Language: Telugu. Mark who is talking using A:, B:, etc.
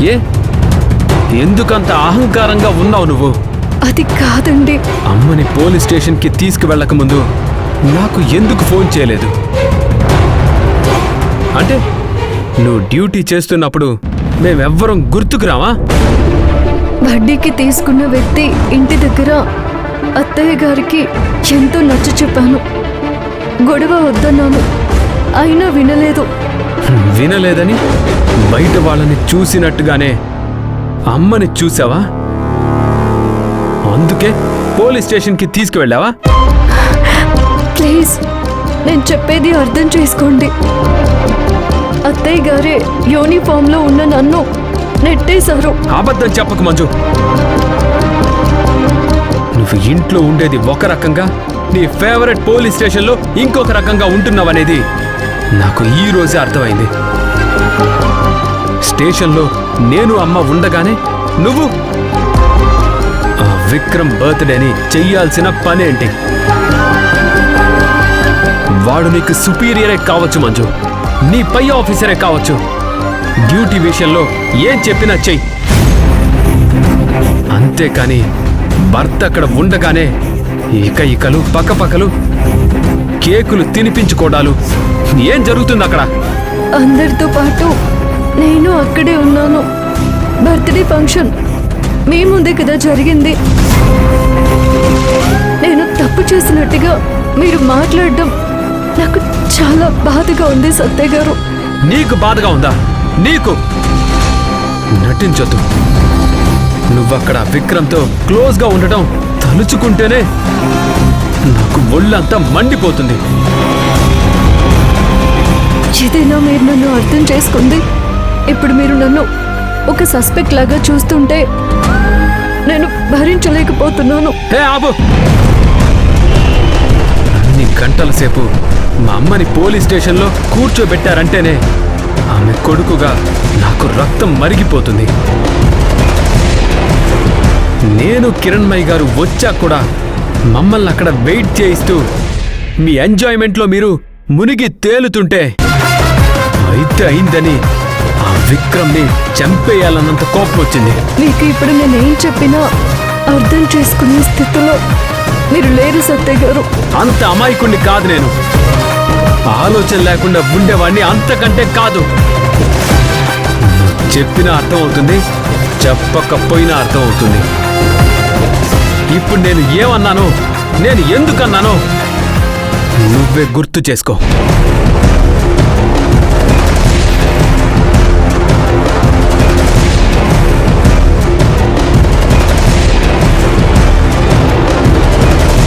A: ఏ ఎందుకంత అహంకారంగా ఉన్నావు నువ్వు?
B: అది కాదండి.
A: అమ్మని పోలీస్ స్టేషన్కి తీసుకువెళ్ళక ముందు నాకు ఎందుకు ఫోన్ చేయలేదు? అంటే నువ్వు డ్యూటీ చేస్తున్నప్పుడు మేమెవ్వరం గుర్తుకురావా?
B: వడ్డీకి తీసుకున్న వ్యక్తి ఇంటి దగ్గర అత్తయ్య గారికి ఎంతో నచ్చ చెప్పాను. గొడవ వద్దన్నాను, అయినా వినలేదు.
A: వినలేదని బయట వాళ్ళని చూసినట్టుగానే అమ్మని చూసావా? అందుకే పోలీస్ స్టేషన్కి తీసుకువెళ్ళావా?
B: ప్లీజ్, నేను చెప్పేది అర్థం చేసుకోండి. అత్తయ్య గారే యూనిఫామ్లో ఉన్న నన్ను నెట్టేశారు.
A: అబద్ధం చెప్పకు మంజు. నువ్వు ఇంట్లో ఉండేది ఒక రకంగా, నీ ఫేవరెట్ పోలీస్ స్టేషన్లో ఇంకొక రకంగా ఉంటున్నావనేది నాకు ఈ రోజే అర్థమైంది. స్టేషన్లో నేను అమ్మ ఉండగానే నువ్వు ఆ విక్రమ్ బర్త్డేని చెయ్యాల్సిన పనేంటి? వాడు నీకు సుపీరియరే కావచ్చు మంజు, నీ పై ఆఫీసరే కావచ్చు. డ్యూటీ విషయంలో ఏం చెప్పినా చెయ్యి. అంతేకాని భర్త అక్కడ ఉండగానే ఇకలు పక్కపక్కలు కేకులు తినిపించుకోవడాలు ఏం జరుగుతుంది అక్కడ?
B: అందరితో పాటు నేను అక్కడే ఉన్నాను. బర్త్డే ఫంక్షన్ మీ ముందే కదా జరిగింది. నేను తప్పు చేసినట్టుగా మీరు మాట్లాడడం నాకు చాలా బాధగా ఉంది సత్య గారు.
A: నీకు బాధగా ఉందా? నీకు నటించొద్దు. నువ్వక్కడ విక్రమ్తో క్లోజ్గా ఉండటం తలుచుకుంటేనే నాకు ఒళ్ళంతా మండిపోతుంది.
B: ఏదైనా మీరు నన్ను అర్థం చేసుకుంది. ఇప్పుడు మీరు నన్ను ఒక సస్పెక్ట్ లాగా చూస్తుంటే నేను భరించలేకపోతున్నాను.
A: హే ఆబు! అన్ని గంటల సేపు మా అమ్మని పోలీస్ స్టేషన్లో కూర్చోబెట్టారంటేనే ఆమె కొడుకుగా నాకు రక్తం మరిగిపోతుంది. నేను కిరణ్మయ్య గారు వచ్చాక కూడా మమ్మల్ని అక్కడ వెయిట్ చేయిస్తూ మీ ఎంజాయ్మెంట్లో మీరు మునిగి తేలుతుంటే అయితే అయిందని ఆ విక్రమ్ని చంపేయాలన్నంత కోపం వచ్చింది.
B: మీకు ఇప్పుడు నేనేం చెప్పినా అర్థం చేసుకునే స్థితిలో మీరు లేరు సత్య గారు.
A: అంత అమాయకుణ్ణి కాదు నేను. ఆలోచన లేకుండా ఉండేవాడిని అంతకంటే కాదు. చెప్పినా అర్థం అవుతుంది, చెప్పకపోయినా అర్థం అవుతుంది. ఇప్పుడు నేను ఏమన్నానో, నేను ఎందుకన్నానో నువ్వే గుర్తు చేసుకో.